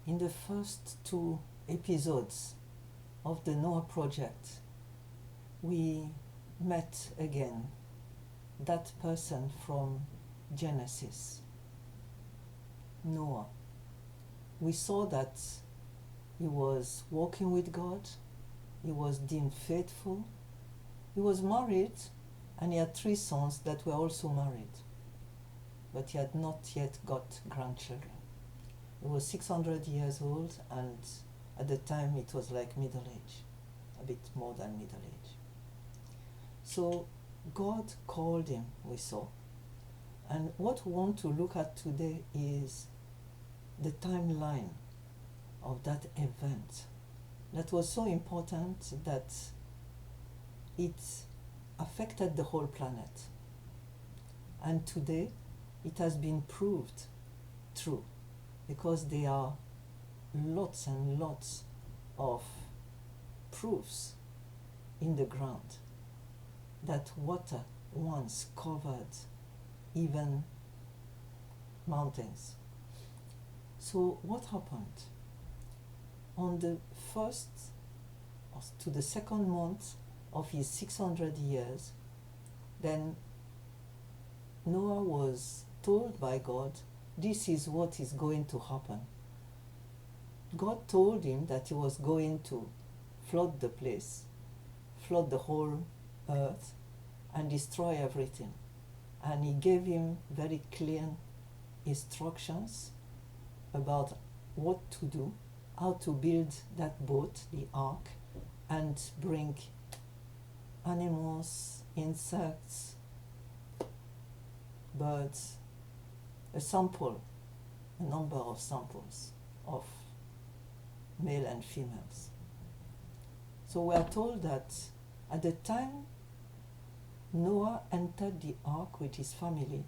In the first two episodes of the Noah project, we met again that person from Genesis, Noah. We saw that he was walking with God, he was deemed faithful, he was married, and he had 3 sons that were also married, but he had not yet got grandchildren. He was 600 years old, and at the time it was like middle age, a bit more than middle age. So God called him, we saw. And what we want to look at today is the timeline of that event that was so important that it affected the whole planet. And today it has been proved true, because there are lots and lots of proofs in the ground that water once covered even mountains. So what happened? On the first to the second month of his 600 years, then Noah was told by God, this is what is going to happen. God told him that he was going to flood the place, flood the whole earth, and destroy everything. And he gave him very clear instructions about what to do, how to build that boat, the ark, and bring animals, insects, birds, a number of samples of male and females. So we are told that at the time Noah entered the ark with his family,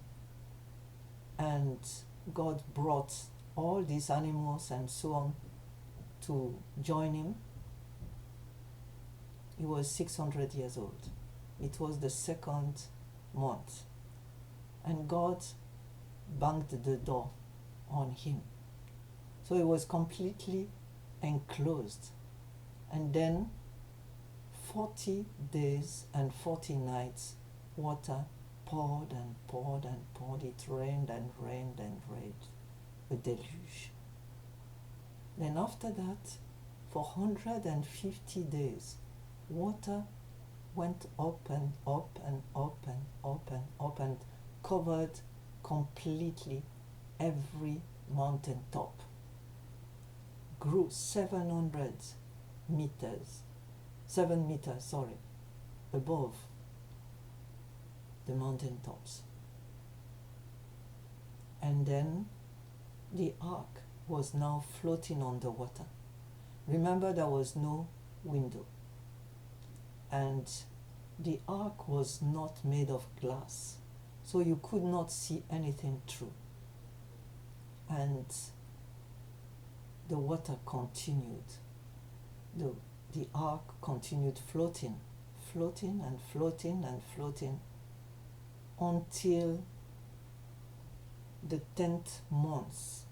and God brought all these animals and so on to join him, he was 600 years old. It was the second month, and God banged the door on him. So he was completely enclosed. And then 40 days and 40 nights, water poured and poured and poured. It rained and rained and rained, a deluge. Then after that, for 150 days, water went up and up and up and up and up and covered completely every mountain top. Grew 7 meters above the mountain tops. And then the ark was now floating on the water. Remember, there was no window, and the ark was not made of glass, so you could not see anything through. And the water continued. The ark continued floating and floating and floating until the 10th month.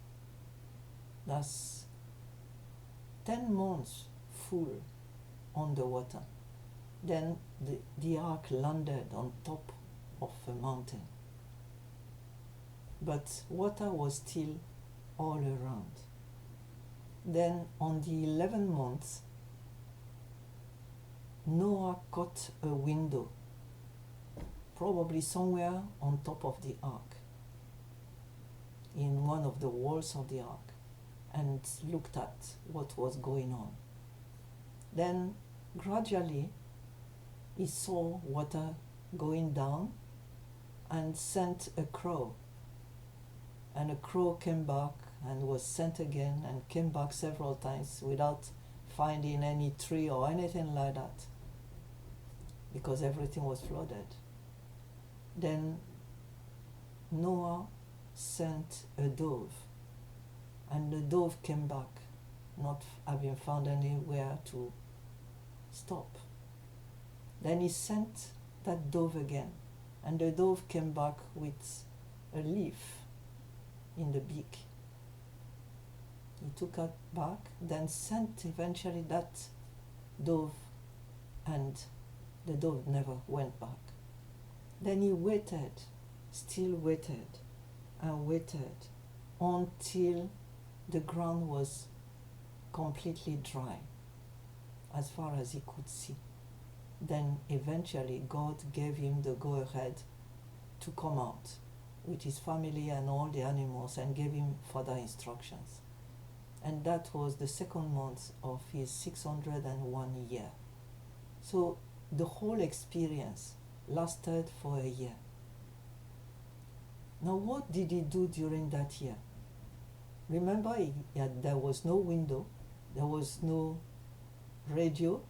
That's 10 months full on the water. Then the ark landed on top of a mountain. But water was still all around. Then on the 11th month, Noah caught a window, probably somewhere on top of the ark, in one of the walls of the ark, and looked at what was going on. Then gradually he saw water going down and sent a crow. And a crow came back and was sent again and came back several times without finding any tree or anything like that, because everything was flooded. Then Noah sent a dove, and the dove came back, not having found anywhere to stop. Then he sent that dove again, and the dove came back with a leaf in the beak. He took her back, then sent eventually that dove, and the dove never went back. Then he waited, still waited, and waited until the ground was completely dry, as far as he could see. Then eventually God gave him the go-ahead to come out with his family and all the animals, and gave him further instructions. And that was the second month of his 601 year. So the whole experience lasted for a year. Now, what did he do during that year? Remember, there was no window, there was no radio,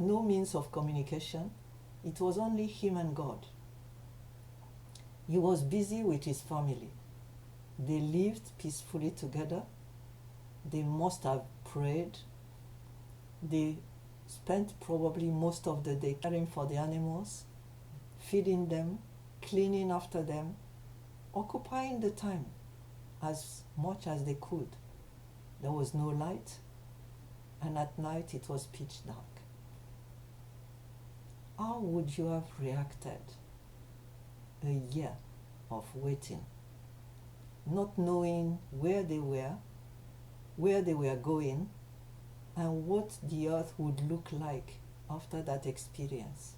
no means of communication. It was only him and God. He was busy with his family. They lived peacefully together. They must have prayed. They spent probably most of the day caring for the animals, feeding them, cleaning after them, occupying the time as much as they could. There was no light, and at night it was pitch dark. How would you have reacted a year of waiting, not knowing where they were going, and what the earth would look like after that experience?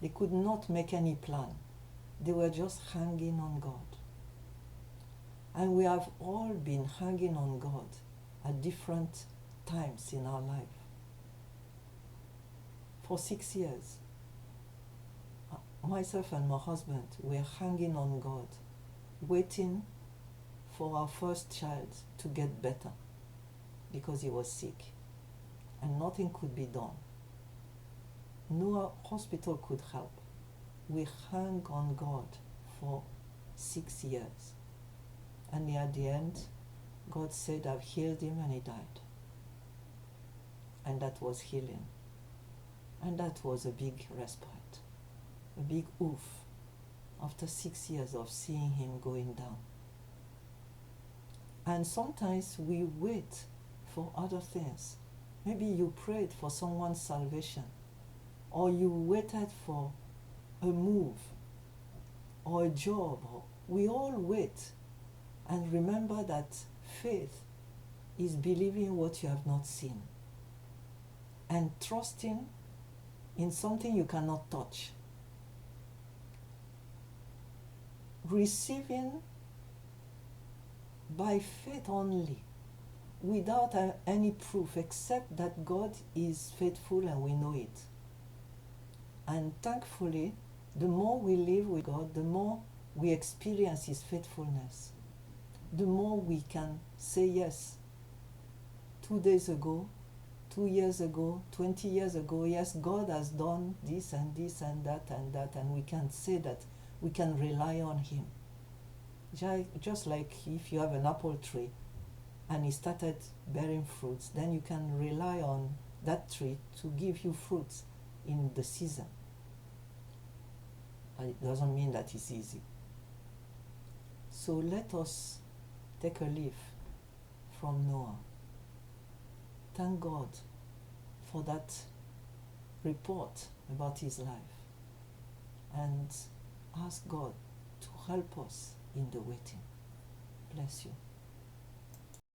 They could not make any plan. They were just hanging on God. And we have all been hanging on God at different times in our life. For 6 years, myself and my husband were hanging on God, waiting for our first child to get better because he was sick, and nothing could be done. No hospital could help. We hung on God for 6 years, and at the end, God said, I've healed him, and he died. And that was healing. And that was a big respite, a big oof after 6 years of seeing him going down. And sometimes we wait for other things. Maybe you prayed for someone's salvation, or you waited for a move or a job. We all wait. And remember that faith is believing what you have not seen and trusting in something you cannot touch. Receiving by faith only, without any proof except that God is faithful and we know it. And thankfully, the more we live with God, the more we experience His faithfulness, the more we can say yes. 2 days ago, 2 years ago, 20 years ago, yes, God has done this and this and that, and we can say that we can rely on Him. Just like if you have an apple tree and it started bearing fruits, then you can rely on that tree to give you fruits in the season. But it doesn't mean that it's easy. So let us take a leaf from Noah. Thank God for that report about his life, and ask God to help us in the waiting. Bless you.